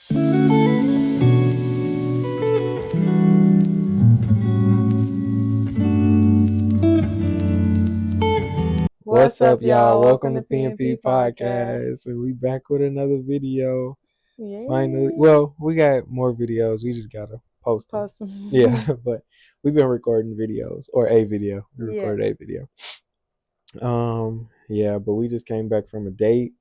What's up, y'all? Welcome to PNP PNP Podcast. And we back with another video. Yeah. Finally, well, we got more videos. We just gotta post them. Post them. Yeah, but we've been recording videos or a video. We Yeah. recorded a video. Yeah, but we just came back from a date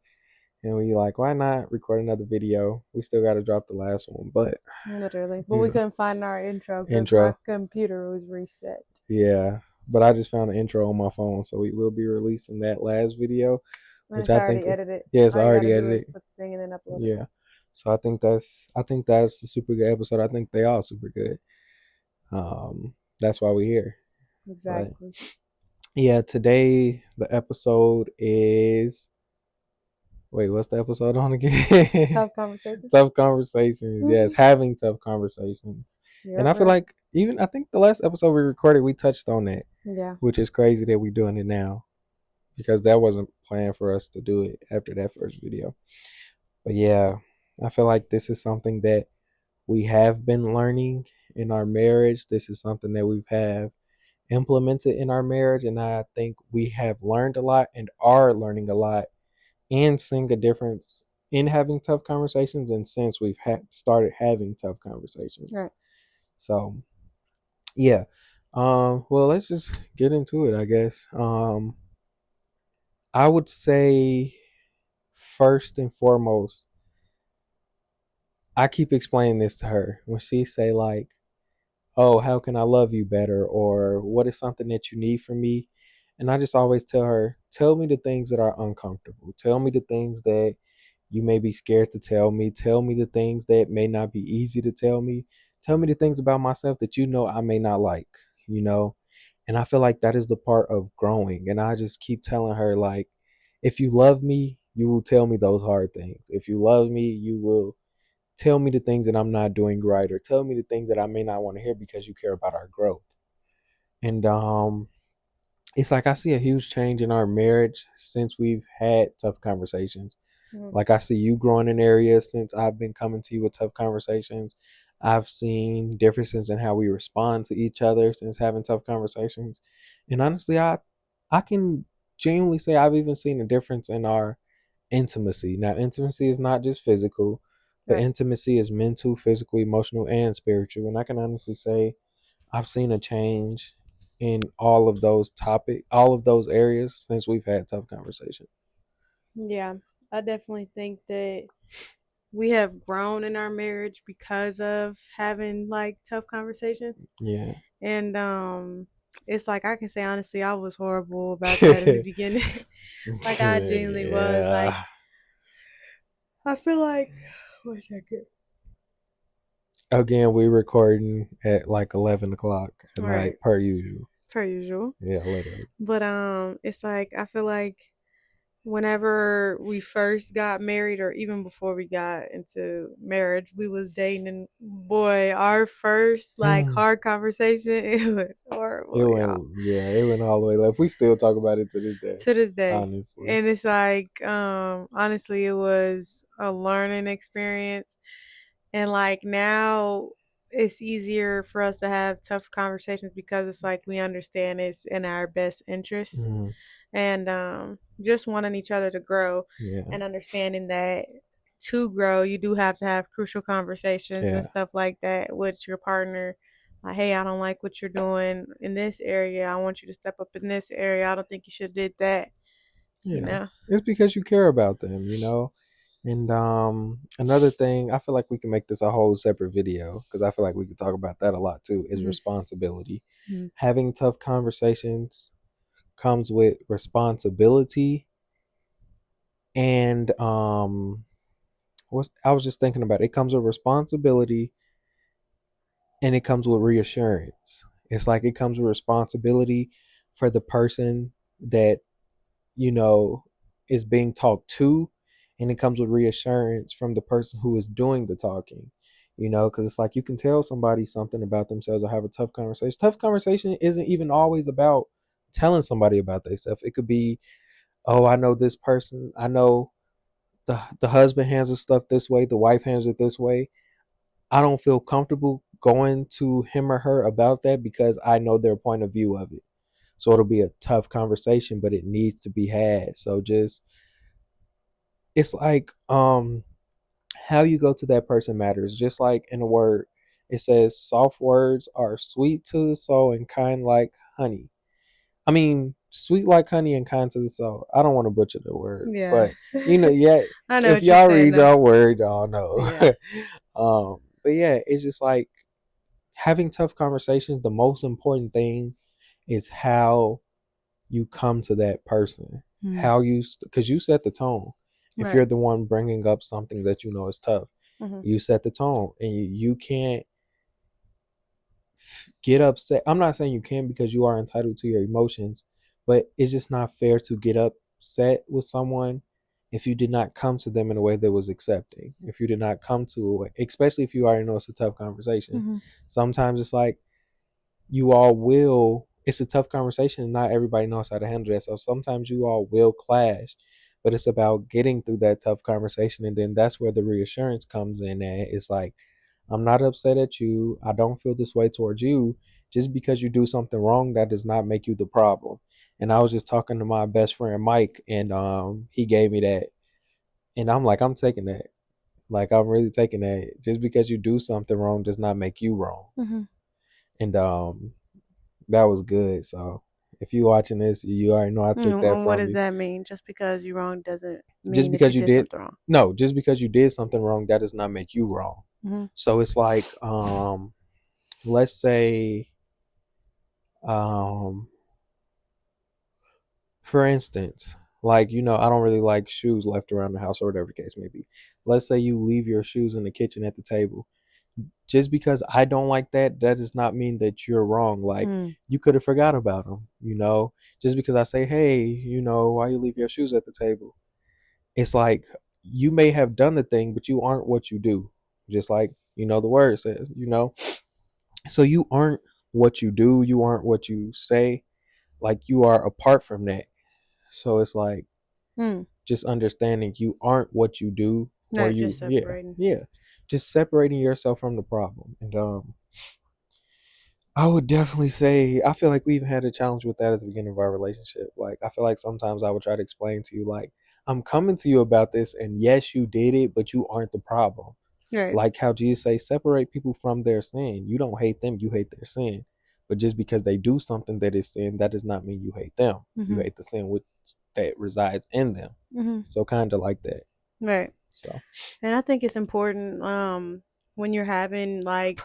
and we like, why not record another video? We still gotta drop the last one, but Literally. But we yeah, couldn't find our intro because my intro. computer was reset. Yeah. But I just found the intro on my phone, so we will be releasing that last video, And which it's I think, already edited. yeah, it's All you gotta already do is edited. put the thing and then upload it. Yeah. So I think that's a super good episode. I think they all super good. That's why we're here. But Exactly. yeah, today the episode is, wait, what's the episode on again? Tough conversation. Tough conversations. Yes, having tough conversations. And Yep, I feel yep. like I think the last episode we recorded, we touched on that, Yeah. which is crazy that we're doing it now because that wasn't planned for us to do it after that first video. But yeah, I feel like this is something that we have been learning in our marriage. This is something that we have implemented in our marriage, and I think we have learned a lot and are learning a lot and seeing a difference in having tough conversations and since we've started having tough conversations. Right. So yeah, well, let's just get into it, I guess. I would say first and foremost, I keep explaining this to her when she say like, oh, how can I love you better? Or what is something that you need from me? And I just always tell her, tell me the things that are uncomfortable. Tell me the things that you may be scared to tell me. Tell me the things that may not be easy to tell me. Tell me the things about myself that you know I may not like, you know? And I feel like that is the part of growing. And I just keep telling her, like, if you love me, you will tell me those hard things. If you love me, you will tell me the things that I'm not doing right or tell me the things that I may not want to hear because you care about our growth. And it's like I see a huge change in our marriage since we've had tough conversations. Mm. Like I see you growing in areas since I've been coming to you with tough conversations. I've seen differences in how we respond to each other since having tough conversations. And honestly, I can genuinely say I've even seen a difference in our intimacy. Now, intimacy is not just physical, but Right. intimacy is mental, physical, emotional, and spiritual. And I can honestly say I've seen a change in all of those areas since we've had tough conversations. Yeah. I definitely think that we have grown in our marriage because of having like tough conversations. Yeah. And it's like I can say honestly, I was horrible about that in the beginning. Like I genuinely was. Like Yeah. I feel like one second. Again, we recording at like 11 o'clock at All right. night per usual. Per usual. Yeah, literally. But it's like I feel like whenever we first got married or even before we got into marriage, we was dating and boy, our first like hard conversation, it was It horrible, y'all. went, yeah, it went all the way left. We still talk about it to this day, To this day. honestly. And it's like, honestly, it was a learning experience. And like now it's easier for us to have tough conversations because it's like we understand it's in our best interest Hmm. and just wanting each other to grow Yeah, and understanding that to grow you do have to have crucial conversations and yeah, stuff like that with your partner. Like, hey, I don't like what you're doing in this area. I want you to step up in this area. I don't think you should have did that. You yeah. know. It's because you care about them, you know. And another thing, I feel like we can make this a whole separate video because I feel like we could talk about that a lot too. Is Mm-hmm. responsibility. Mm-hmm. Having tough conversations comes with responsibility, and what I was just thinking about. It comes with responsibility, and it comes with reassurance. It's like it comes with responsibility for the person that you know is being talked to, and it comes with reassurance from the person who is doing the talking, because it's like you can tell somebody something about themselves or have a tough conversation isn't even always about telling somebody about themselves. It could be, oh, I know this person, I know the husband handles stuff this way, the wife handles it this way. I don't feel comfortable going to him or her about that because I know their point of view of it. So it'll be a tough conversation, but it needs to be had. So just it's like how you go to that person matters. Just like in a word, it says soft words are sweet to the soul and kind like honey. I mean, sweet like honey and kind to the soul. I don't want to butcher the word, Yeah. but yeah, I know if what you're y'all saying read though. y'all word, y'all know. Yeah. But yeah, it's just like having tough conversations. The most important thing is how you come to that person, Mhm. how you, because you set the tone. If Right. you're the one bringing up something that you know is tough, Mhm. you set the tone, and you can't get upset. I'm not saying you can because you are entitled to your emotions, but it's just not fair to get upset with someone if you did not come to them in a way that was accepting. If you did not come to a way, especially if you already know it's a tough conversation. Mhm. Sometimes it's like you all will, it's a tough conversation and not everybody knows how to handle that. So sometimes you all will clash, but it's about getting through that tough conversation, and then that's where the reassurance comes in. And it's like, I'm not upset at you, I don't feel this way towards you. Just because you do something wrong, that does not make you the problem. And I was just talking to my best friend Mike, and he gave me that, and I'm like, I'm taking that. Like, I'm really taking that. Just because you do something wrong does not make you wrong. Mhm. And that was good. So if you watching this, you already know I took that And what from does you. that mean? Just because you're wrong doesn't Just mean that you because you did did, something wrong. no, just because you did something wrong, that does not make you wrong. Mhm. So it's like, let's say, um, for instance, like, I don't really like shoes left around the house or whatever the case may be. Let's say you leave your shoes in the kitchen at the table. Just because I don't like that, that does not mean that you're wrong. Like, Mm. you could have forgot about them. Just because I say, hey, why you leave your shoes at the table? It's like you may have done the thing, but you aren't what you do. Just like, the word says. So you aren't what you do, you aren't what you say. Like, you are apart from that. So it's like Mm. just understanding you aren't what you do, or Not you, just yeah, separating. yeah. Just separating yourself from the problem. And I would definitely say I feel like we even had a challenge with that at the beginning of our relationship. Like, I feel like sometimes I would try to explain to you, like, I'm coming to you about this, and yes, you did it, but you aren't the problem. Right. Like how Jesus say, separate people from their sin. You don't hate them, you hate their sin. But just because they do something that is sin, that does not mean you hate them. You Mhm. hate the sin which that resides in them. Mhm. So kind of like that. Right. So And I think it's important when you're having like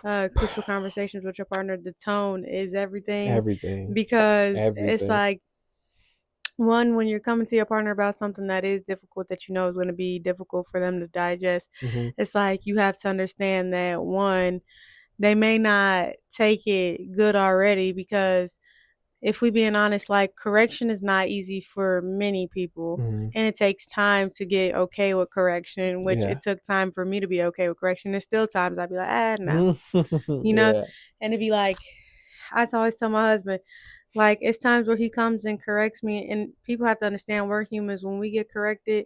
crucial conversations with your partner, the tone is everything everything, because it's everything. like one when you're coming to your partner about something that is difficult that you know is going to be difficult for them to digest, Hmm. it's like you have to understand that one, they may not take it good already because if we being honest, like correction is not easy for many people. Hmm. And it takes time to get okay with correction, which Yeah. it took time for me to be okay with correction. There's still times I'd be like, no, you know? Yeah. And it'd be like, I always tell my husband, like, it's times where he comes and corrects me, and people have to understand we're humans. When we get corrected,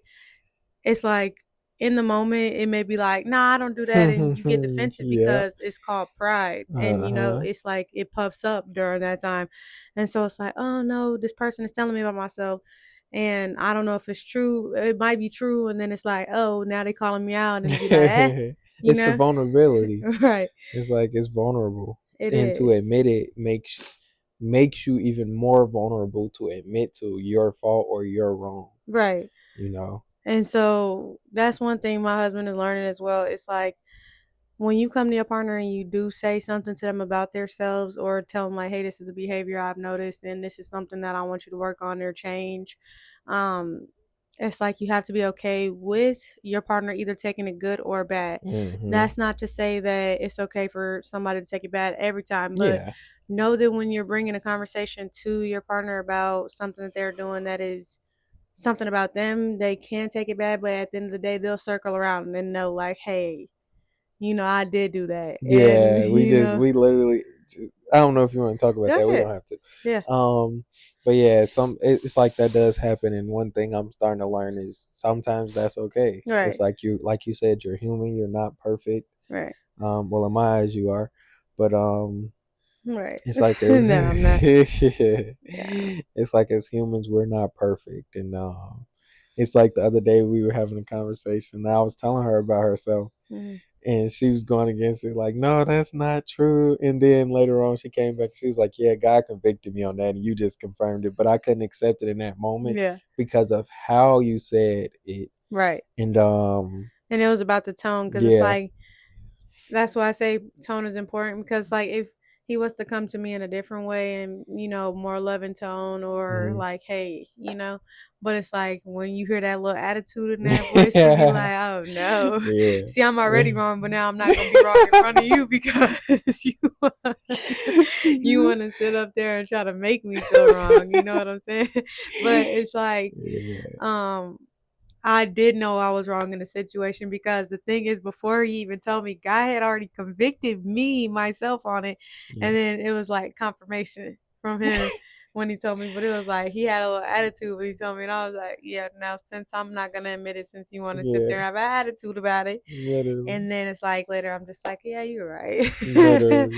it's like in the moment, it may be like, nah, I don't do that. And you get defensive Yeah. because it's called pride. And, Uh-huh. it's like it puffs up during that time. And so it's like, oh no, this person is telling me about myself. And I don't know if it's true. It might be true. And then it's like, oh, now they calling me out. And it'd be like, you It's the know? vulnerability. Right. It's like it's vulnerable. It And to is. admit it makes you even more vulnerable to admit to your fault or your wrong, Right. you know. And so that's one thing my husband is learning as well. It's like when you come to your partner and you do say something to them about themselves or tell them like, hey, this is a behavior I've noticed and this is something that I want you to work on or change. Um, it's like you have to be okay with your partner either taking it good or bad. Hmm. That's not to say that it's okay for somebody to take it bad every time, but Yeah. know that when you're bringing a conversation to your partner about something that they're doing that is something about them, they can take it bad, but at the end of the day, they'll circle around and then know, like, hey, I did do that. And, Yeah, we literally. I don't know if you want to talk about go that. We ahead. don't have to. Yeah. But yeah, it's like that does happen. And one thing I'm starting to learn is sometimes that's okay. It's Right. like you said, you're human. You're not perfect. Right. Well, in my eyes, you are. But Right. it's like as No, I'm not. Yeah. it's like as humans, we're not perfect. And it's like the other day we were having a conversation. And I was telling her about herself Mhm. and she was going against it like, no, that's not true. And then later on she came back, she was like, yeah, God convicted me on that and you just confirmed it, but I couldn't accept it in that moment Yeah. because of how you said it. Right. And And it was about the tone because it's yeah. like that's why I say tone is important because like if he was to come to me in a different way and more loving tone or Mhm. like hey but it's like when you hear that little attitude in that voice you be Yeah. like oh no Yeah. see I'm already wrong but now I'm not gonna be wrong in front of you because you want to sit up there and try to make me feel wrong, you know what I'm saying? But it's like Yeah. um I did know I was wrong in the situation because the thing is, before he even told me, guy had already convicted me myself on it, and Yeah. then it was like confirmation from him when he told me. But it was like he had a little attitude when he told me, and I was like, yeah, now since I'm not gonna admit it, since you want to sit there Yeah. and have an attitude about it, Literally. and then it's like later I'm just like, yeah, you're right, Literally.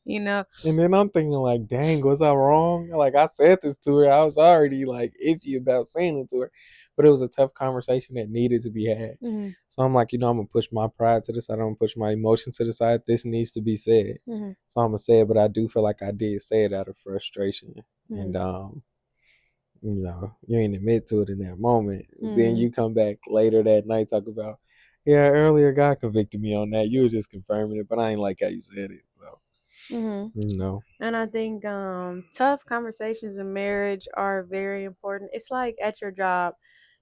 you know. And then I'm thinking like, dang, was I wrong? Like I said this to her. I was already like iffy about saying it to her. But it was a tough conversation that needed to be had. Mm-hmm, So I'm like, I'm gonna push my pride to the side. I'm gonna push my emotion to the side. This needs to be said. mm-hmm, So I'm gonna say it, but I do feel like I did say it out of frustration. mm-hmm, And you ain't admit to it in that moment. Then mm-hmm, you come back later that night talk about, yeah, earlier God convicted me on that. You was just confirming it, but I ain't like how you said it. So mm-hmm. you know. And I think tough conversations in marriage are very important. It's like at your job,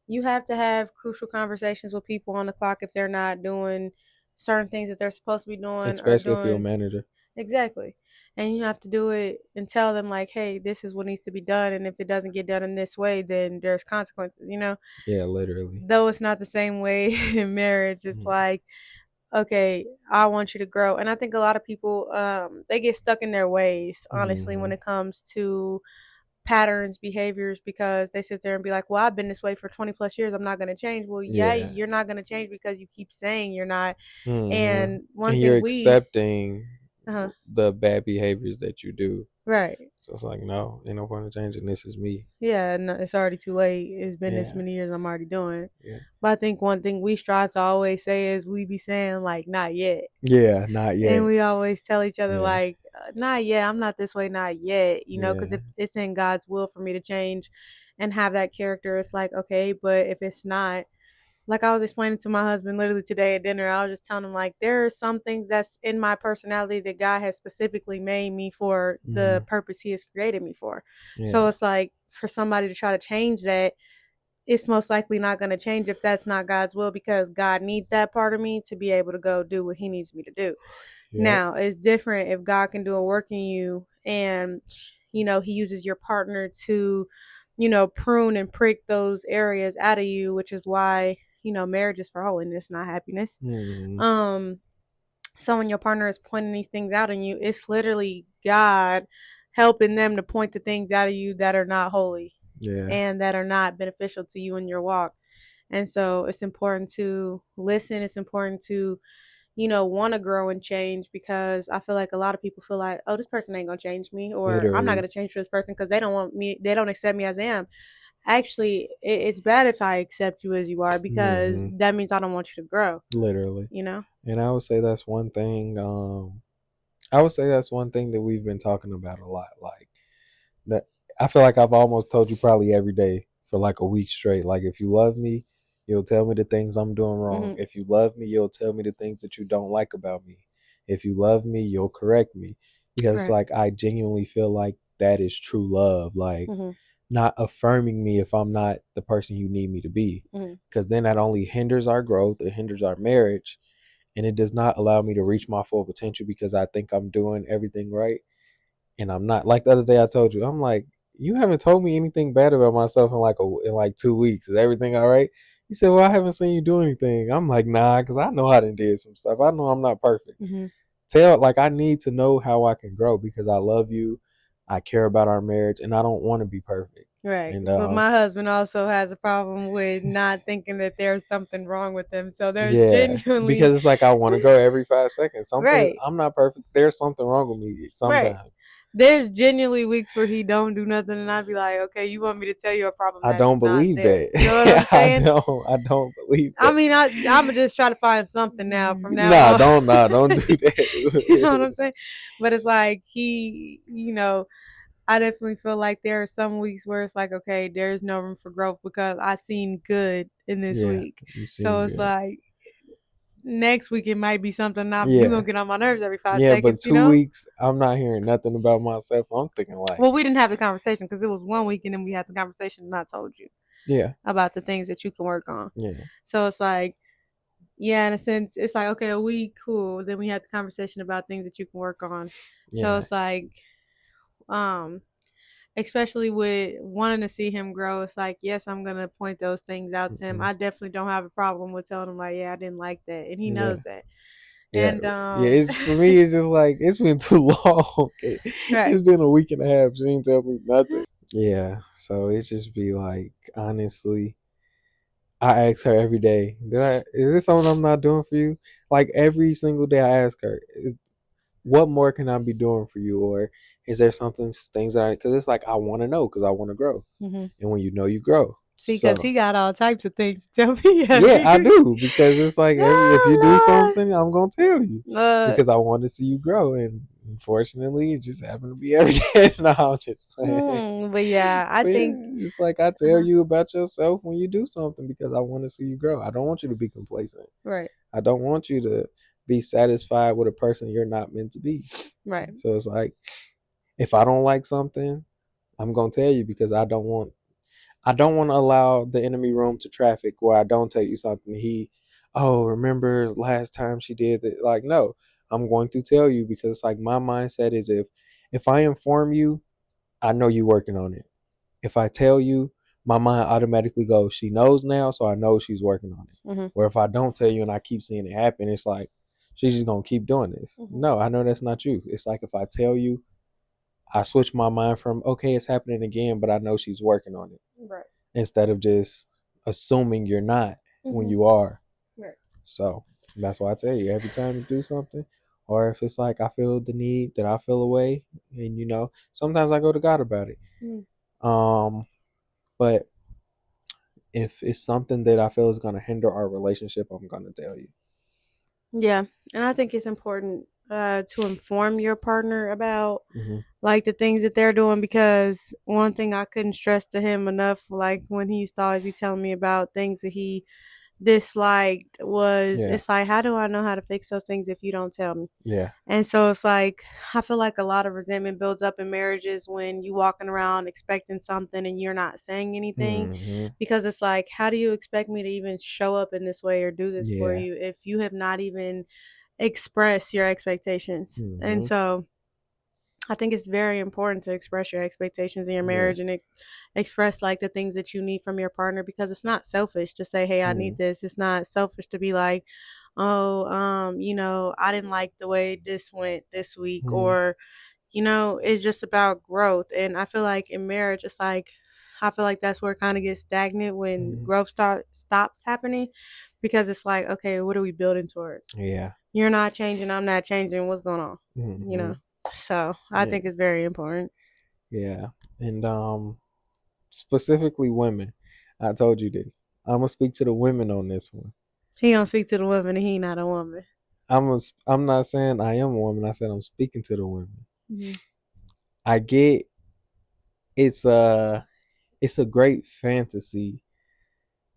you have to have crucial conversations with people on the clock if they're not doing certain things that they're supposed to be doing or Especially if you're a doing manager. exactly. And you have to do it and tell them like, hey, this is what needs to be done, and if it doesn't get done in this way, then there's consequences. Yeah, literally. Though it's not the same way in marriage. It's Mhm. like okay, I want you to grow. And I think a lot of people they get stuck in their ways, honestly, when Mhm. it comes to patterns, behaviors, because they sit there and be like, well, I've been this way for 20 plus years. I'm not going to change. Well, yeah, Yeah. you're not going to change because you keep saying you're not. Mhm. And one And you're thing accepting uh-huh, the bad behaviors that you do. right. So it's like, no, ain't no point in changing. This is me. Yeah, no, it's already too late. It's been this Yeah. many years. I'm already doing it. Yeah. But I think one thing we strive to always say is we be saying like, not yet. Yeah. Not And yet. we always tell each other Yeah. like not yet, I'm not this way, not yet, because Yeah. if it's in God's will for me to change and have that character, it's like okay, but if it's not, like I was explaining to my husband literally today at dinner, I was just telling him like there are some things that's in my personality that God has specifically made me for the Mhm. purpose he has created me for. So Yeah. it's like for somebody to try to change that, it's most likely not going to change if that's not God's will because God needs that part of me to be able to go do what he needs me to do. Yep. Now, it's different if God can do a work in you and, he uses your partner to, prune and prick those areas out of you, which is why, marriage is for holiness, not happiness. Mhm. Um, so when your partner is pointing these things out in you, it's literally God helping them to point the things out of you that are not holy Yeah. and that are not beneficial to you in your walk. And so it's important to listen. It's important to want to grow and change because I feel like a lot of people feel like, oh, this person ain't gonna change me, or I'm not Literally. gonna change for this person because they don't want me, they don't accept me as I am. Actually, it's bad if I accept you as you are because Mhm. that means I don't want you to grow. Literally. You know? And I would say that's one thing. I would say that's one thing that we've been talking about a lot. Like that, I feel like I've almost told you probably every day for like a week straight. Like if you love me, you'll tell me the things I'm doing wrong. Mm-hmm. If you love me, you'll tell me the things that you don't like about me. If you love me, you'll correct me. Because Right. like I genuinely feel like that is true love. Like Mm-hmm. not affirming me if I'm not the person you need me to be. Mm-hmm. Because then that only hinders our growth, it hinders our marriage, and it does not allow me to reach my full potential because I think I'm doing everything right and I'm not. Like the other day I told you, I'm like, you haven't told me anything bad about myself in like 2 weeks. Is everything all right? He said, well, I haven't seen you do anything. I'm like, nah, because I know I done did some stuff. I know I'm not perfect. Hmm. I need to know how I can grow because I love you. I care about our marriage and I don't want to be perfect. Right. And But my husband also has a problem with not thinking that there's something wrong with him. So there's yeah, genuinely because it's like I want to grow every 5 seconds. Something right. I'm not perfect. There's something wrong with me Right. sometimes. There's genuinely weeks where he don't do nothing and I'd be like, okay, you want me to tell you a problem I that don't is not believe there. that. You know what I'm saying? I don't believe I that. mean, I'm just try to find something now from now on. Nah, don't do You know what that. I'm saying? But it's like I definitely feel like there are some weeks where it's like, okay, there's no room for growth because I seen good in this Yeah, week. you So seem it's good. like next week it might be something you Yeah, gonna get on my nerves every five yeah, but seconds, you two know? weeks, I'm not hearing nothing about myself. I'm thinking like, Well, we didn't have the conversation because it was one week and then we had the conversation and I told you yeah, about the things that you can work on. yeah, So it's like, yeah, in a sense, it's like, okay, a week, cool. Then we had the conversation about things that you can work on. So yeah. it's like, um, especially with wanting to see him grow, it's like, yes, I'm gonna point those things out to him. Hmm. I definitely don't have a problem with telling him like, yeah, I didn't like that, and he Yeah, knows that. yeah, And yeah. It's for me. It's just like it's been too long. right. It's been a week and a half. She ain't tell me nothing. Yeah, so it just be like, honestly, I ask her every day, is this something I'm not doing for you? Like every single day I ask her, what more can I be doing for you? Or is there things that because it's like, I want to know because I want to grow. Mm-hmm. And when you know, you grow. See, because So he got all types of things to tell me yeah, every I week. do because it's like if you do Oh something, I'm going to tell you Lord. because I want to see you grow. And unfortunately, it just happened to be every day. No, I'm just playing. But yeah, I But yeah, think. it's like I tell Uh-huh. you about yourself when you do something because I want to see you grow. I don't want you to be complacent. Right. I don't want you to be satisfied with a person you're not meant to be. Right. So it's like if I don't like something, I'm gonna tell you because I don't want to allow the enemy room to traffic where I don't tell you something. Oh, remember last time she did that? Like, no, I'm going to tell you because like my mindset is if I inform you, I know you're working on it. If I tell you, my mind automatically goes, she knows now, so I know she's working on it. Mm-hmm. Or if I don't tell you and I keep seeing it happen, it's like she's just gonna keep doing this. Mm-hmm. No, I know that's not you. It's like if I tell you, I switch my mind from okay, it's happening again, but I know she's working on it Right. instead of just assuming you're not when Mm-hmm. you are. Right. So that's why I tell you every time you do something, or if it's like I feel the need that I feel away, and sometimes I go to God about it. Mm-hmm. Um, but if it's something that I feel is going to hinder our relationship, I'm going to tell you. Yeah, and I think it's important to inform your partner about Hmm. like the things that they're doing because one thing I couldn't stress to him enough, like when he used to always be telling me about things that he disliked, was Yeah, it's like, how do I know how to fix those things if you don't tell me? yeah, And so it's like I feel like a lot of resentment builds up in marriages when you walking around expecting something and you're not saying anything hmm, because it's like how do you expect me to even show up in this way or do this for yeah, you if you have not even expressed your expectations? And hmm, so I think it's very important to express your expectations in your yeah, marriage and express like the things that you need from your partner because it's not selfish to say, "Hey, I hmm, need this." It's not selfish to be like, "Oh, I didn't like the way this went this week," hmm, or it's just about growth. And I feel like in marriage, it's like I feel like that's where it kind of gets stagnant when hmm, growth stops happening because it's like, okay, what are we building towards? yeah, You're not changing, I'm not changing. What's going on? You hmm, know. So I yeah, think it's very important. yeah, and specifically women. I told you this. I'm gonna speak to the women on this one. He don't speak to the woman, and he not a woman. I'm not saying I am a woman. I said I'm speaking to the women. Mm-hmm. I get it's a it's a great fantasy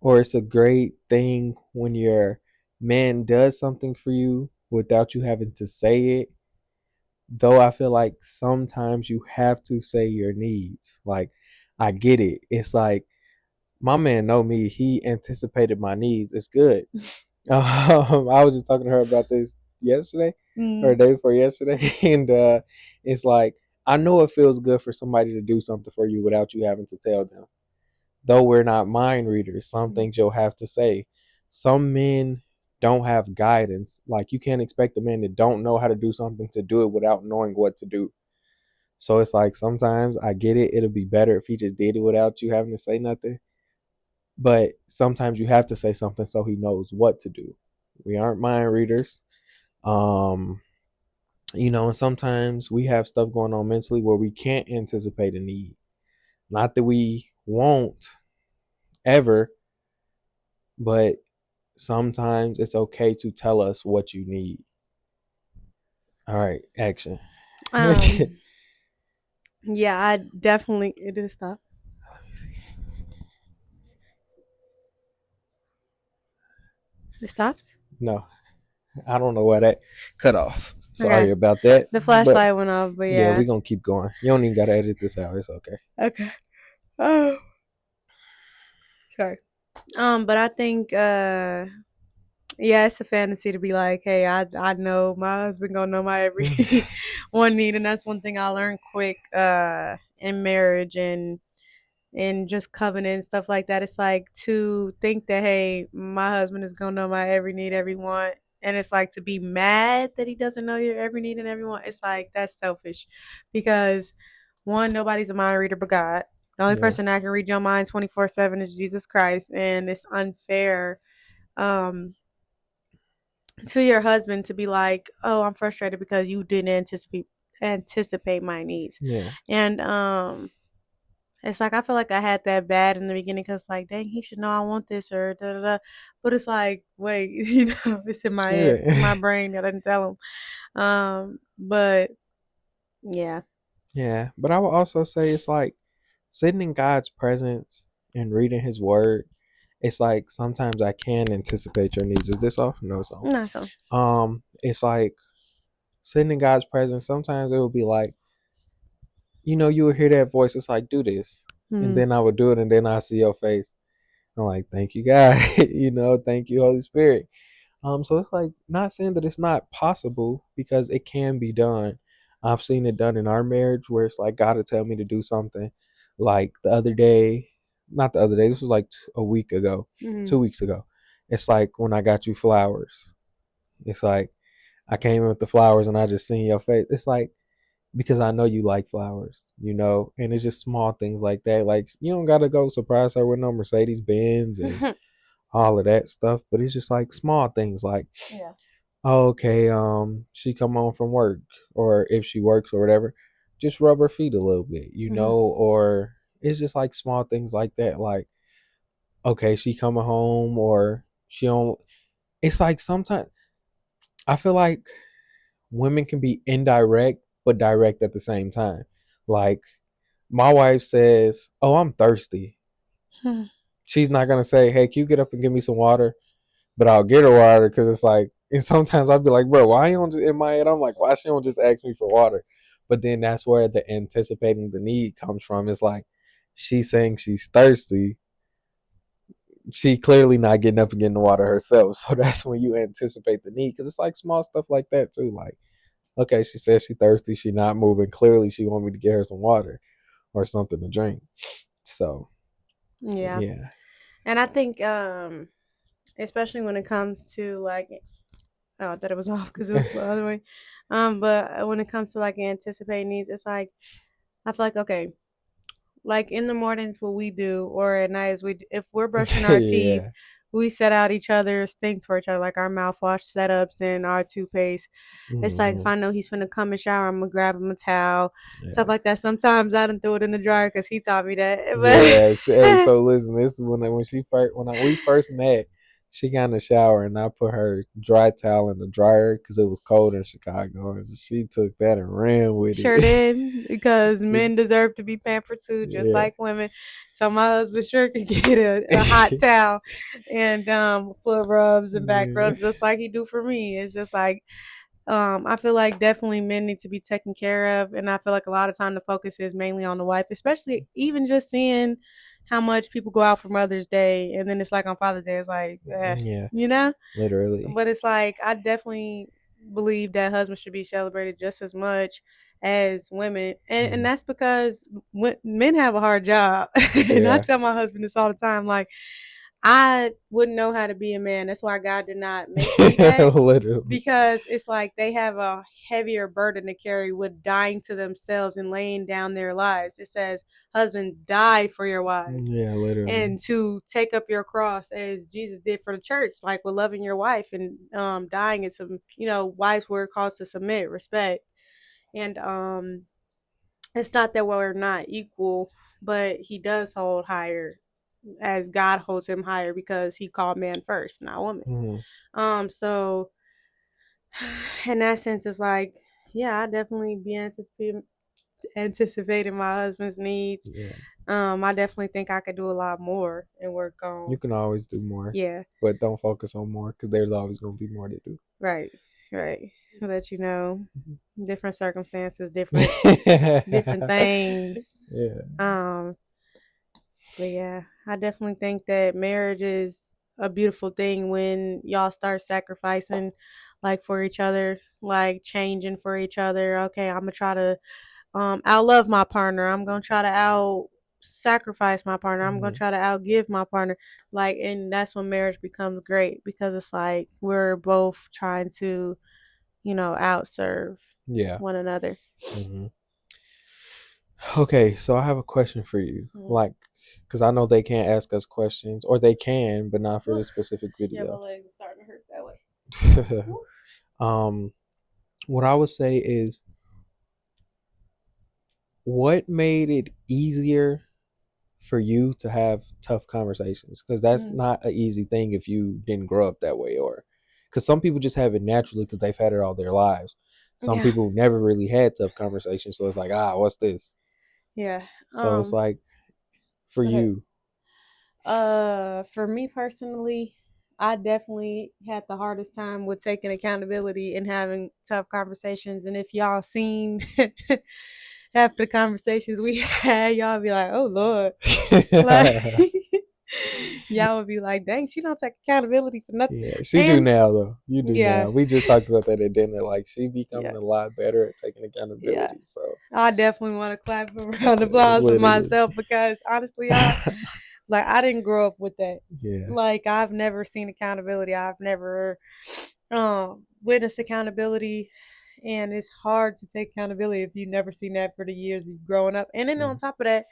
or it's a great thing when your man does something for you without you having to say it. Though I feel like sometimes you have to say your needs. Like I get it. It's like my man know me. He anticipated my needs. It's good. I was just talking to her about this yesterday or Mm-hmm. the day before yesterday, and it's like I know it feels good for somebody to do something for you without you having to tell them. Though we're not mind readers, some things you'll have to say. Some men don't have guidance. Like, you can't expect a man that don't know how to do something to do it without knowing what to do. So it's like, sometimes I get it. It'll be better if he just did it without you having to say nothing. But sometimes you have to say something so he knows what to do. We aren't mind readers. Um, and sometimes we have stuff going on mentally where we can't anticipate a need. Not that we won't ever, but sometimes it's okay to tell us what you need. All right, action. Um, yeah, I definitely it is stop. It stopped. No, I don't know why that cut off. Sorry Okay, about that. the But flashlight went off, but yeah, yeah. we're gonna keep going. You don't even gotta edit this out. It's okay. Okay. Oh, sorry. But I think yeah, it's a fantasy to be like, hey, I know my husband gonna know my every one need, and that's one thing I learned quick in marriage and just covenant and stuff like that. It's like to think that hey, my husband is gonna know my every need, every want, and it's like to be mad that he doesn't know your every need and every want. It's like that's selfish, because one, nobody's a mind reader but God. The only Yeah, person that can read your mind 24/7 is Jesus Christ, and it's unfair um to your husband to be like, "Oh, I'm frustrated because you didn't anticipate my needs," yeah, and it's like I feel like I had that bad in the beginning because like, dang, he should know I want this or da da da, but it's like, wait, it's in my head, it's in yeah, my brain. I didn't tell him, but yeah, yeah. But I would also say it's like sitting in God's presence and reading His Word. It's like sometimes I can anticipate your needs. Is this off? No, it's on. not so. It's like sitting in God's presence. Sometimes it will be like, you will hear that voice. It's like, do this, and Mm-hmm. then I would do it, and then I see your face. I'm like, thank you, God. Thank you, Holy Spirit. So it's like, not saying that it's not possible, because it can be done. I've seen it done in our marriage where it's like God will tell me to do something. Like the other day, not the other day. This was like a week ago, Mm-hmm. 2 weeks ago. It's like when I got you flowers. It's like I came in with the flowers and I just seen your face. It's like, because I know you like flowers, and it's just small things like that. Like, you don't gotta go surprise her with no Mercedes Benz and all of that stuff, but it's just like small things like, Yeah. oh, okay, she come home from work, or if she works or whatever, just rub her feet a little bit, Mm-hmm. or it's just like small things like that. Like, okay, she coming home, or she don't. It's like sometimes I feel like women can be indirect but direct at the same time. Like, my wife says, "Oh, I'm thirsty." She's not gonna say, "Hey, can you get up and give me some water?" But I'll get her water, because it's like, and sometimes I'll be like, "Bro, why you don't just," in my head, I'm like, why she don't just ask me for water? But then that's where the anticipating the need comes from. It's like, she's saying she's thirsty. She clearly not getting up and getting the water herself. So that's when you anticipate the need, because it's like small stuff like that too. Like, okay, she says she thirsty. She not moving. Clearly, she want me to get her some water or something to drink. So Yeah, yeah, and I think especially when it comes to like, oh, I thought it was off because it was the other way. But when it comes to like anticipating needs, it's like I feel like okay, like in the mornings what we do or at night is if we're brushing our teeth, yeah, we set out each other's things for each other, like our mouthwash setups and our toothpaste. It's like if hmm, I know he's finna come and shower, I'm gonna grab him a towel, stuff yeah. like that. Sometimes I don't throw it in the dryer because he taught me that. Yeah, hey, But so listen, this is when she first we first met. She got in the shower and I put her dry towel in the dryer because it was cold in Chicago, and she took that and ran with sure it. did, because Took- men deserve to be pampered too, just yeah, like women. So my husband sure could get a hot towel and foot rubs and back yeah, rubs just like he do for me. It's just like I feel like definitely men need to be taken care of, and I feel like a lot of time the focus is mainly on the wife, especially even just seeing how much people go out for Mother's Day, and then it's like on Father's Day, it's like, yeah, you know. literally. But it's like I definitely believe that husbands should be celebrated just as much as women, and Mm. that's because men have a hard job. And I Yeah. tell my husband this all the time, like, I wouldn't know how to be a man. That's why God did not make me that, Literally. because it's like they have a heavier burden to carry with dying to themselves and laying down their lives. It says, husband, die for your wives, Yeah, literally. and to take up your cross as Jesus did for the church, like with loving your wife and dying. And some, wives were called to submit, respect. And it's not that we're not equal, but he does hold higher, as God holds him higher, because he called man first, not woman. Mm. So in that sense, it's like, yeah, I definitely be anticipating my husband's needs. Yeah. I definitely think I could do a lot more and work You on. can always do more, Yeah, but don't focus on more because there's always going to be more to do. right, right. But Mhm. different circumstances, different things. Yeah. Um, but yeah, I definitely think that marriage is a beautiful thing when y'all start sacrificing, like, for each other, like changing for each other. Okay, I'm gonna try to out love my partner. I'm gonna try to out sacrifice my partner. I'm gonna Hmm. try to outgive my partner. Like, and that's when marriage becomes great, because it's like we're both trying to, outserve Yeah. one another. Hmm. Okay, so I have a question for you. Mm. Like, because I know they can't ask us questions, or they can, but not for Whew. this specific Yeah, my video. legs are starting to hurt that way. Whew. um, what I would say is, what made it easier for you to have tough conversations? Because that's Mm. not an easy thing if you didn't grow up that way, or because some people just have it naturally because they've had it all their lives. Some Yeah, people never really had tough conversations, so it's like, what's this? yeah. So it's like, for Go ahead. you. For me personally, I definitely had the hardest time with taking accountability and having tough conversations. And if y'all seen half the conversations we had, y'all be like, "Oh Lord," like y'all would be like, "Dang, she don't take accountability for nothing." Yeah, she do And now though. You do yeah, now. We just talked about that at dinner. Like, she becoming yeah, a lot better at taking yeah. accountability. So I definitely want to clap a round of applause for literally. myself, because honestly, I didn't grow up with that. Yeah. Like, I've never seen accountability. I've never witnessed accountability, and it's hard to take accountability if you've never seen that for the years of growing up. And then on Mm. top of that,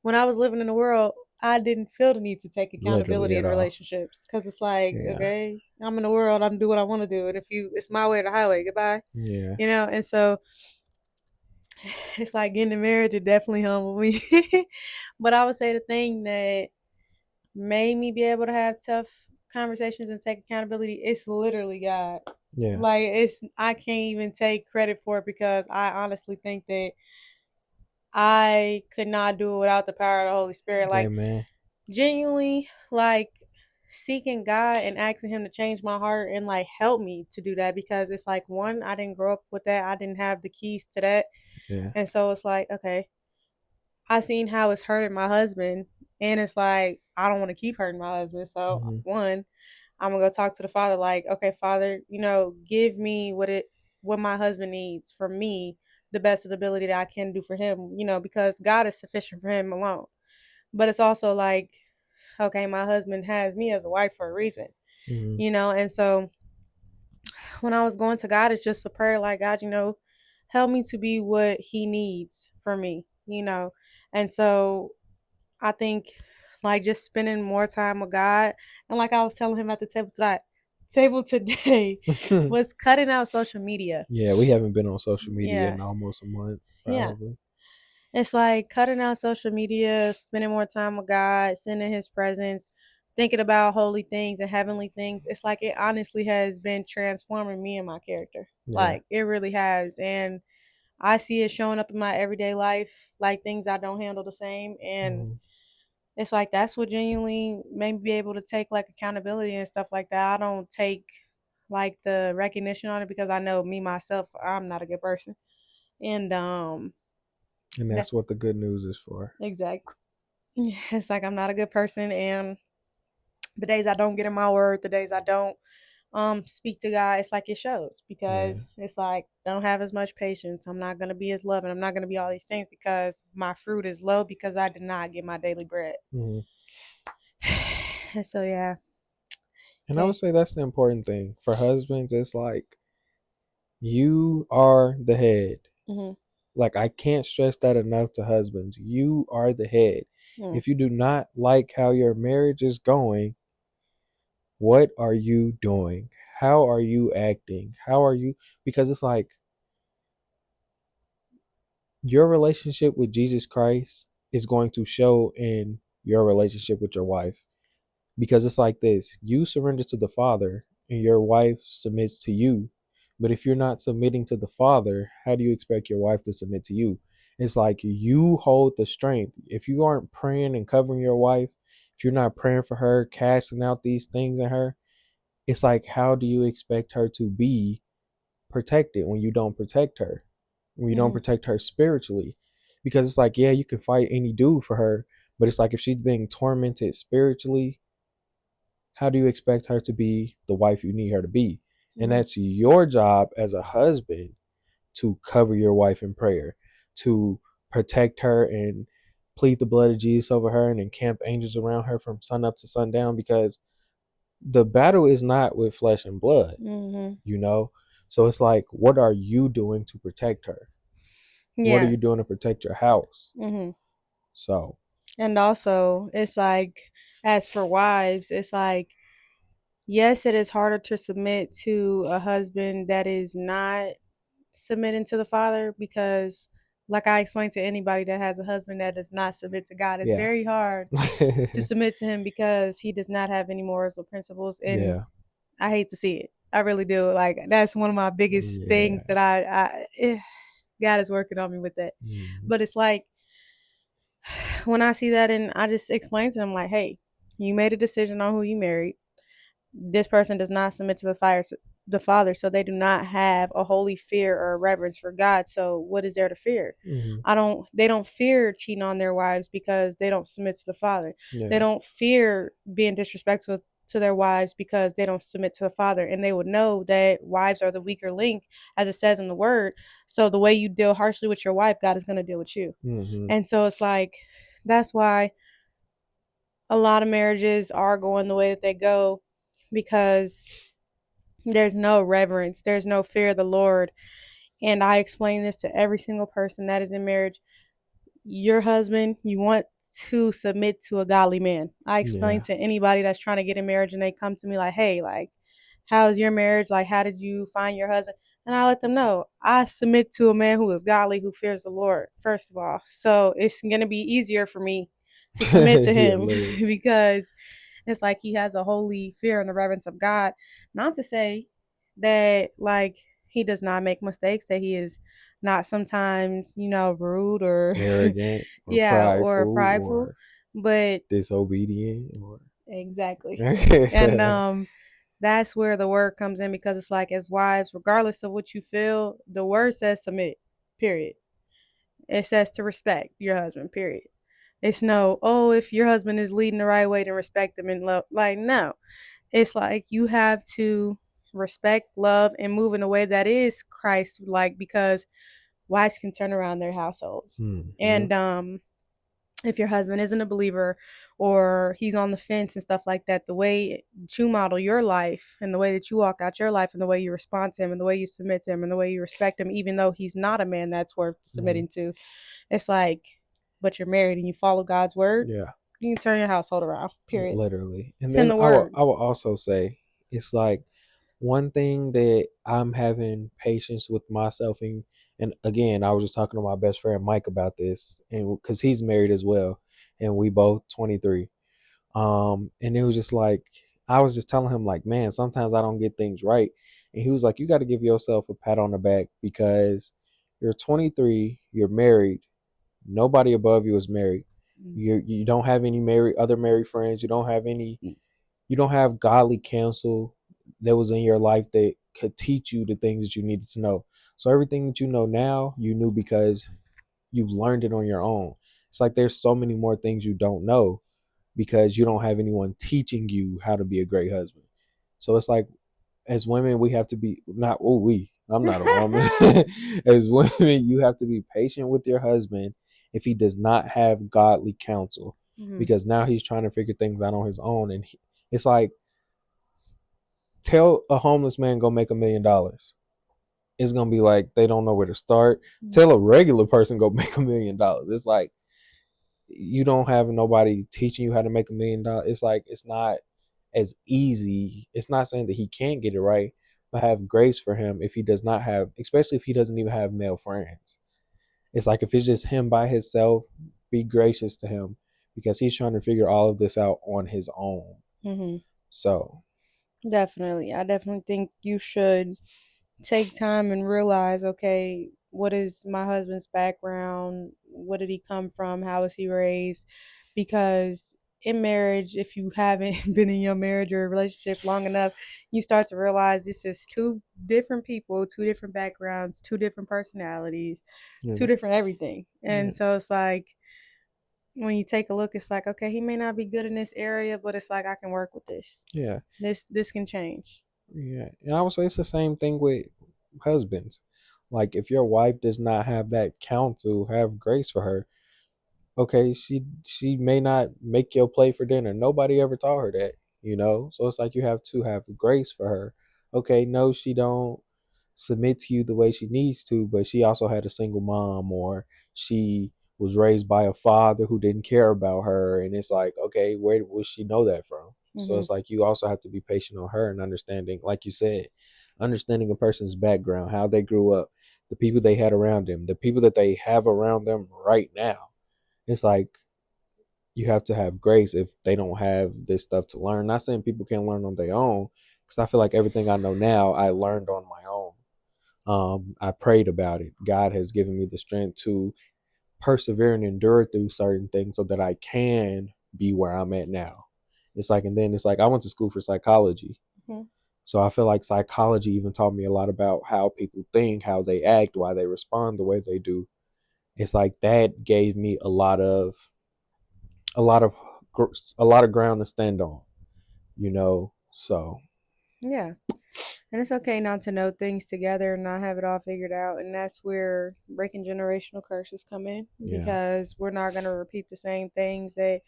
when I was living in the world, I didn't feel the need to take Literally accountability at in all. relationships, because it's like, Yeah. okay, I'm in the world, I'm do what I want to do, and if it's my way or the highway, goodbye. Yeah. And so it's like getting married, it definitely humbled me. But I would say the thing that made me be able to have tough conversations and take accountability, it's literally God. Yeah. Like, I can't even take credit for it, because I honestly think that I could not do it without the power of the Holy Spirit. Like, Amen. genuinely, like, seeking God and asking him to change my heart and like help me to do that, because it's like, one, I didn't grow up with that. I didn't have the keys to that. Yeah. And so it's like, okay, I seen how it's hurting my husband, and it's like, I don't want to keep hurting my husband. So Hmm. one, I'm gonna go talk to the Father. Like, okay, Father, give me what my husband needs from me, the best of the ability that I can do for him. Because God is sufficient for him alone. But it's also like, okay, my husband has me as a wife for a reason. Hmm. And so when I was going to God, it's just a prayer, like, God, help me to be what he needs for me. And so I think, like, just spending more time with God, and like I was telling him at the table today, was cutting out social media. Yeah, we haven't been on social media Yeah, in almost a month, yeah. probably. It's like cutting out social media, spending more time with God, sending his presence, thinking about holy things and heavenly things. It's like it honestly has been transforming me and my character. Yeah. Like, it really has. And I see it showing up in my everyday life, like things I don't handle the same. And Hmm. it's like that's what genuinely made me be able to take like accountability and stuff like that. I don't take like the recognition on it, because I know me myself, I'm not a good person. And And that that's what the good news is for. exactly. It's like I'm not a good person, and the days I don't get in my word, the days I don't speak to God, it's like it shows Yeah. because it's like I don't have as much patience. I'm not gonna be as loving. I'm not gonna be all these things because my fruit is low because I did not get my daily bread. Hmm. And so yeah, And I would okay. say that's the important thing for husbands. It's like you are the head. Mhm. Like I can't stress that enough to husbands. You are the head. Mm. If you do not like how your marriage is going, what are you doing? How are you acting? How are you? Because it's like your relationship with Jesus Christ is going to show in your relationship with your wife. Because it's like this, you surrender to the Father and your wife submits to you. But if you're not submitting to the Father, how do you expect your wife to submit to you? It's like you hold the strength. If you aren't praying and covering your wife, if you're not praying for her, casting out these things in her, it's like, how do you expect her to be protected when you don't protect her? When you don't Mhm. protect her spiritually? Because it's like, yeah, you can fight any dude for her, but it's like if she's being tormented spiritually, how do you expect her to be the wife you need her to be? And Mhm. that's your job as a husband to cover your wife in prayer, to protect her and plead the blood of Jesus over her and encamp angels around her from sun up to sundown, because the battle is not with flesh and blood, Mhm. you know? So it's like, what are you doing to protect her? What are Yeah. you doing to protect your house? Mhm. So, And also, it's like as for wives, it's like yes, it is harder to submit to a husband that is not submitting to the father because like I explained to anybody that has a husband that does not submit to God, it's yeah. very hard to submit to him because he does not have any morals or principles, and Yeah. I hate to see it. I really do. Like that's one of my biggest things Yeah. that God is working on me with that. Mm. But it's like when I see that and I just explain to them like, hey, you made a decision on who you married. This person does not submit to the father, so they do not have a holy fear or a reverence for God. So what is there to fear? Hmm. They don't fear cheating on their wives because they don't submit to the father. They Yeah. don't fear being disrespectful to their wives because they don't submit to the father, and they would know that wives are the weaker link as it says in the word. So the way you deal harshly with your wife, God is going to deal with you. Hmm. And so it's like that's why a lot of marriages are going the way that they go because there's no reverence, there's no fear of the Lord. And I explain this to every single person that is in marriage. Your husband, you want to submit to a godly man. I explain Yeah. to anybody that's trying to get in marriage and they come to me like, hey, like, how's your marriage? Like, how did you find your husband? And I let them know I submit to a man who is godly, who fears the Lord, first of all. So it's going to be easier for me to submit to Yeah, him literally. because it's like he has a holy fear and the reverence of God. Not to say that like he does not make mistakes, that he is not sometimes, rude or Arrogant or yeah, or prideful prideful, or but disobedient or exactly. And yeah. that's where the word comes in because it's like as wives, regardless of what you feel, the word says submit. Period. It says to respect your husband, period. It's no, oh, if your husband is leading the right way, then respect him and love. Like, no. It's like you have to respect, love, and move in a way that is Christ like because wives can turn around their households. Hmm. And if your husband isn't a believer or he's on the fence and stuff like that, the way that you model your life and the way that you walk out your life and the way you respond to him and the way you submit to him and the way you respect him, even though he's not a man that's worth Hmm. submitting to, it's like, but you're married and you follow God's word, Yeah, you can turn your household around. Period. literally. And It's in then the I will word. I will also say it's like one thing that I'm having patience with myself, and again, I was just talking to my best friend Mike about this, and because he's married as well, and we both 23. And it was just like I was just telling him like, man, sometimes I don't get things right, and he was like, you got to give yourself a pat on the back because you're 23, you're married, nobody above you is married. You don't have any married friends. You don't have godly counsel that was in your life that could teach you the things that you needed to know. So everything that you know now, you knew because you've learned it on your own. It's like there's so many more things you don't know because you don't have anyone teaching you how to be a great husband. So it's like as women, we have to be not. Oh, we. I'm not a woman. As women, you have to be patient with your husband if he does not have godly counsel, Mhm. because now he's trying to figure things out on his own, and it's like tell a homeless man go make $1 million. It's gonna be like they don't know where to start. Mhm. Tell a regular person go make $1 million. It's like you don't have nobody teaching you how to make $1 million. It's like it's not as easy. It's not saying that he can't get it right, but have grace for him if he does not have, especially if he doesn't even have male friends. It's like if it's just him by himself, be gracious to him because he's trying to figure all of this out on his own. Mhm. So Definitely. I definitely think you should take time and realize, okay, what is my husband's background? What did he come from? How was he raised? Because in marriage, if you haven't been in your marriage or relationship long enough, you start to realize this is two different people, two different backgrounds, two different personalities, two yeah, different everything. yeah, And so it's like when you take a look, it's like, okay, he may not be good in this area, but it's like I can work with this. yeah, This can change. yeah. And I would say it's the same thing with husbands. Like if your wife does not have that counsel, have grace for her. Okay, she may not make your plate for dinner. Nobody ever taught her that, you know. So it's like you have to have grace for her. Okay, no, she don't submit to you the way she needs to, but she also had a single mom, or she was raised by a father who didn't care about her, and it's like, okay, where would she know that from? So Hmm. it's like you also have to be patient on her and understanding, like you said, understanding a person's background, how they grew up, the people they had around them, the people that they have around them right now. It's like you have to have grace if they don't have this stuff to learn. Not saying people can't learn on their own, because I feel like everything I know now I learned on my own. I prayed about it. God has given me the strength to persevere and endure through certain things so that I can be where I'm at now. It's like, and then it's like I went to school for psychology. Hmm. So I feel like psychology even taught me a lot about how people think, how they act, why they respond the way they do. It's like that gave me a lot of a lot of ground to stand on, you know. So Yeah. And it's okay not to know things together and not have it all figured out. And that's where breaking generational curses come in yeah, because we're not going to repeat the same things that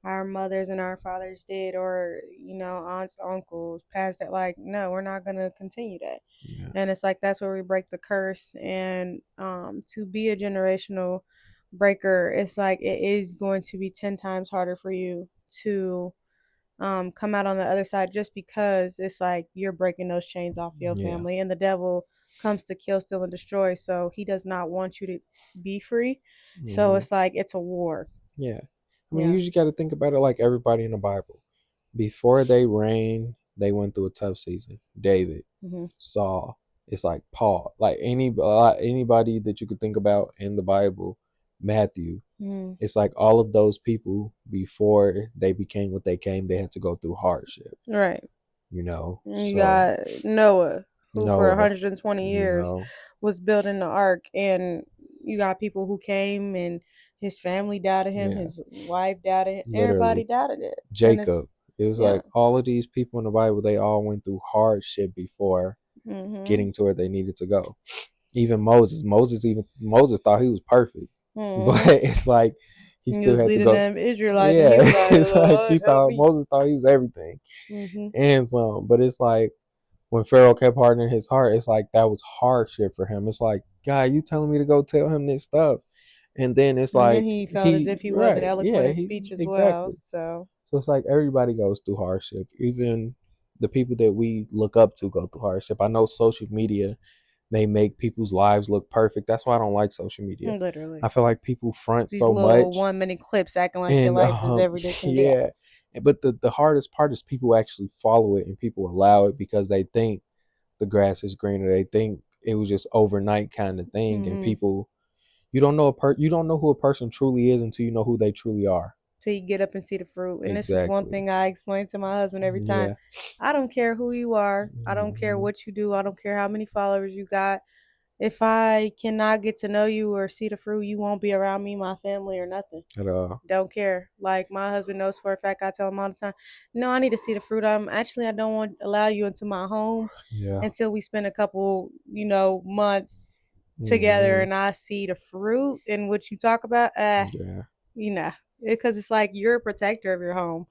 our mothers and our fathers did, or, aunts, uncles, past that. Like, no, we're not going to continue that. yeah, And it's like that's where we break the curse. And to be a generational breaker, it's like it is going to be 10 times harder for you to come out on the other side, just because it's like you're breaking those chains off your yeah, family, and the devil comes to kill, steal, and destroy. So he does not want you to be free. So hmm, it's like it's a war. yeah. I mean, Yeah. you just got to think about it like everybody in the Bible. Before they reigned, they went through a tough season. David, Hmm. Saul, it's like Paul, like anybody that you could think about in the Bible, Matthew. Hmm. It's like all of those people before they became what they came, they had to go through hardship, Right. you know. You So got Noah, who for Noah, 120 you years know, was building the ark, and you got people who came and his family doubted him, yeah, his wife doubted him, everybody literally doubted it. And Jacob. it's, It was yeah. like all of these people in the Bible, they all went through hardship before Hmm. getting to where they needed to go. Even Moses thought he was perfect, but Hmm. it's like he He still was had to leading go. them Israelites, and he Yeah, was like, it's like he Lord, help thought me. Moses thought he was everything Hmm. and some. But it's like when Pharaoh kept hardening his heart, it's like that was hardship for him. It's like, God, you telling me to go tell him this stuff, and then it's And then like he felt as he if he wasn't right, eloquent yeah, in he speech as well. exactly. So, So it's like everybody goes through hardship. Even the people that we look up to go through hardship. I know social media may make people's lives look perfect. That's why I don't like social media. I literally, feel like people front these so little much, 1 minute clips acting like your and life is every this and that. yeah. But the hardest part is people actually follow it and people allow it because they think the grass is greener. They think it was just overnight kind of thing, and Hmm. people you don't know who a person truly is until you know who they truly are. So you get up and see the fruit. And this is one Exactly. thing I explain to my husband every time. Yeah. I don't care who you are. I don't care Hmm. what you do. I don't care how many followers you got. If I cannot get to know you or see the fruit, you won't be around me, my family, or nothing. At all. Don't care. Like my husband knows for a fact, I tell him all the time, no, I need to see the fruit. I don't want to allow you into my home Yeah. until we spend a couple, months together Hmm. and I see the fruit and what you talk about. Yeah. You know, because it's like you're a protector of your home,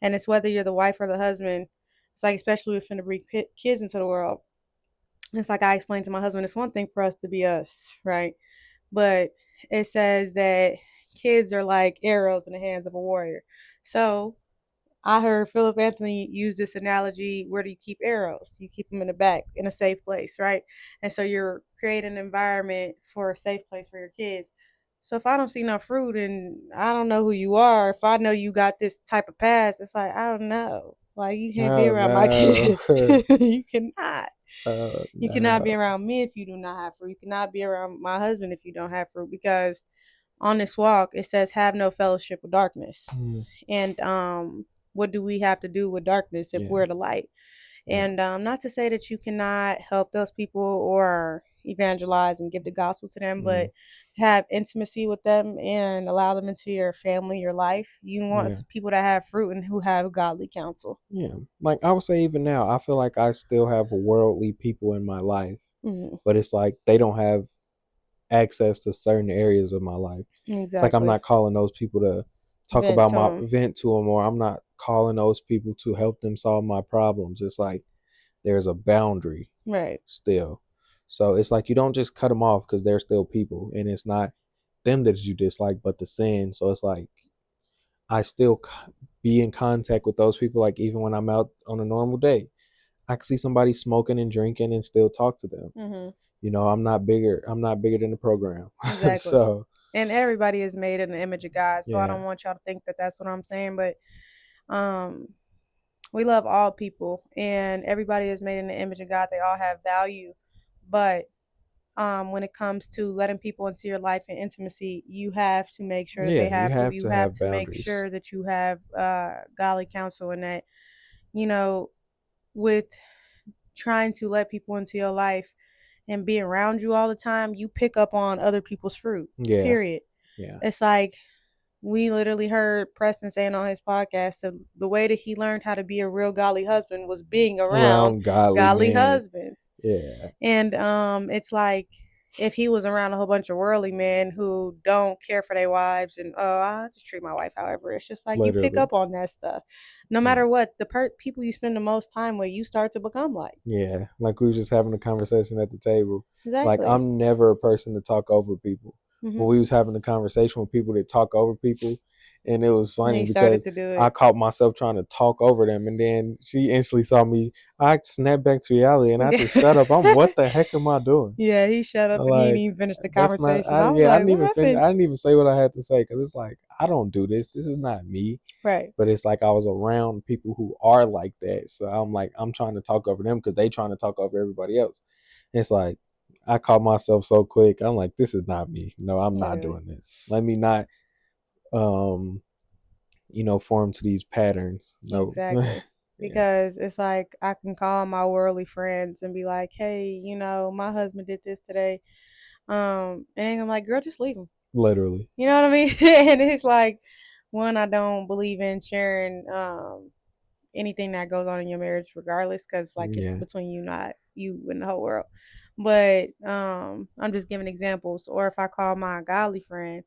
and it's whether you're the wife or the husband. It's like especially if you're finna bring kids into the world. It's like I explained to my husband, it's one thing for us to be us, right? But it says that kids are like arrows in the hands of a warrior. So I heard Philip Anthony use this analogy. Where do you keep arrows? You keep them in the back in a safe place, right? And so you're creating an environment for a safe place for your kids. So if I don't see no fruit and I don't know who you are, if I know you got this type of past, it's like I don't know. Like you can't be Oh around my no. kid. You cannot. Oh You cannot be no. around me if you do not have fruit. You cannot be around my husband if you don't have fruit because on this walk it says have no fellowship with darkness. Mm. And what do we have to do with darkness if Yeah. we're the light? Yeah. And not to say that you cannot help those people or evangelize and give the gospel to them, Mm. but to have intimacy with them and allow them into your family, your life, you want Yeah. people that have fruit and who have godly counsel. Yeah. Like I would say, even now, I feel like I still have worldly people in my life, Mm-hmm. but it's like they don't have access to certain areas of my life. It's like I'm Exactly. not calling those people to talk Vent about to my them. vent to them, or I'm not calling those people to help them solve my problems. It's like there's a boundary Right. still. So it's like you don't just cut them off because they're still people, and it's not them that you dislike, but the sin. So it's like I still be in contact with those people. Like even when I'm out on a normal day, I can see somebody smoking and drinking and still talk to them. Mm-hmm. I'm not bigger. I'm not bigger than the program. Exactly. So And everybody is made in the image of God. So I yeah, don't want y'all to think that that's what I'm saying, but um we love all people and everybody is made in the image of God. They all have value. But when it comes to letting people into your life and intimacy, you have to make sure that they yeah, you have fruit. have You to have have to make boundaries. sure that you have godly counsel and that, you know, with trying to let people into your life and be around you all the time, you pick up on other people's fruit. Yeah, Period. yeah. It's like we literally heard Preston saying on his podcast that the way that he learned how to be a real godly husband was being around Around godly godly men. husbands. Yeah, And it's like if he was around a whole bunch of worldly men who don't care for their wives and I just treat my wife however, it's just like you pick literally. up on that stuff. No Yeah, matter what, the people you spend the most time with, you start to become like. yeah. Like we were just having a conversation at the table. Like Exactly. I'm never a person to talk over people, but Hmm. we was having a conversation with people that talk over people, and it was And funny he started because to do I it. caught myself trying to talk over them, and then she instantly saw me. I snapped back to reality, and I just shut up. I'm what the heck am I doing? Yeah, he shut up and he didn't Like even finish the that's not. conversation. I was I like, didn't what even finish. happened? I didn't even say what I had to say because it's like I don't do this. This is not me. Right. But it's like I was around people who are like that, so I'm like I'm trying to talk over them because they trying to talk over everybody else. It's like I caught myself so quick. I'm like, this is not me. No, I'm not Literally. doing this. Let me not, um, form to these patterns. No. Exactly. Yeah, Because it's like I can call my worldly friends and be like, hey, my husband did this today. And I'm like, girl, just leave him. literally. You know what I mean? And it's like, one, I don't believe in sharing anything that goes on in your marriage, regardless, because like it's Yeah, between you, not you and the whole world. But I'm just giving examples. Or if I call my godly friend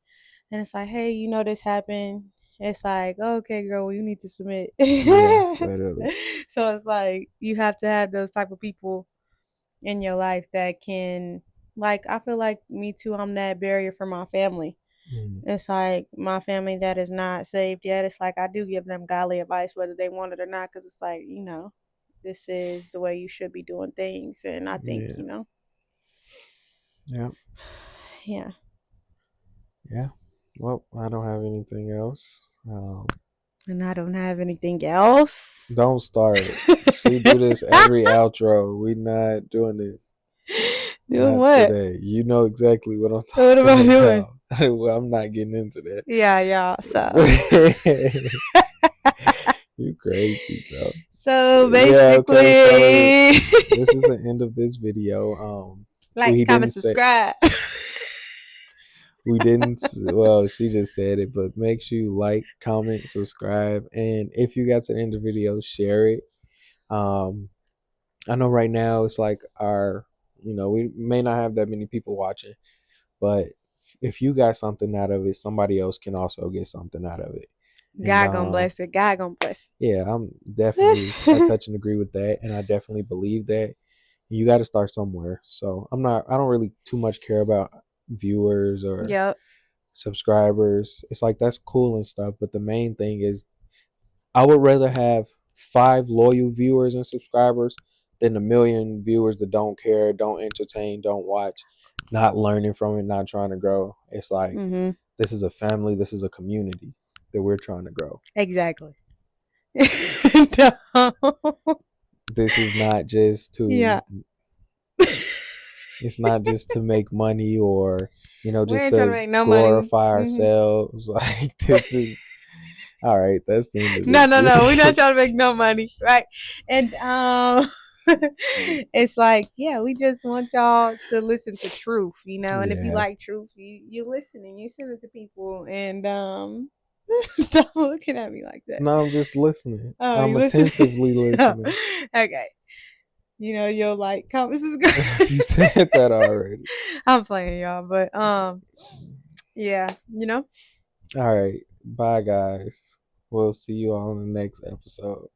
and it's like, hey, this happened. It's like, okay, girl, well, you need to submit. yeah, literally. So it's like you have to have those type of people in your life that can, like, I feel like me too, I'm that barrier for my family. Mm. It's like my family that is not saved yet. It's like I do give them godly advice, whether they want it or not, because it's like, this is the way you should be doing things. And I think, Yeah, yeah, yeah. yeah. Well, I don't have anything else. And I don't have anything else. Don't start. She do this every outro. We not doing this. Doing Not what? today. You know exactly what I'm What am talking I doing? about. Well, I'm not getting into Yeah, y'all. that. You crazy, bro. So Yeah, okay, so basically, this is the end of this video. Like, we comment, didn't say subscribe. we didn't. Well, she just said it, but make sure you like, comment, subscribe, and if you got to the end of the video, share it. Um, I know right now it's like we may not have that many people watching, but if you got something out of it, somebody else can also get something out of it. And God gonna bless it. God gonna bless yeah, I'm definitely I it. touch and agree with that, and I definitely believe that you got to start somewhere. So I don't really too much care about viewers or Yep. subscribers. It's like that's cool and stuff, but the main thing is I would rather have 5 loyal viewers and subscribers than a million viewers that don't care, don't entertain, don't watch, not learning from it, not trying to grow. It's like Mm-hmm. this is a family, this is a community that we're trying to grow. Exactly. This is not just Yeah. to it's not just to make money or We just ain't trying to to make no money. glorify Hmm. ourselves. Like this is all right. That's the end of No, this no, no. We're not shit. trying to make no money, right? And it's like, yeah, we just want y'all to listen to truth, And if you Yeah. like truth, you listen and you send it to people. And stop looking at me like that. No, I'm just listening. Oh, I'm you listen? attentively Oh, listening. okay. You'll like comment, subscribe. You said that already. I'm playing y'all, but yeah, All right. Bye, guys. We'll see you all in the next episode.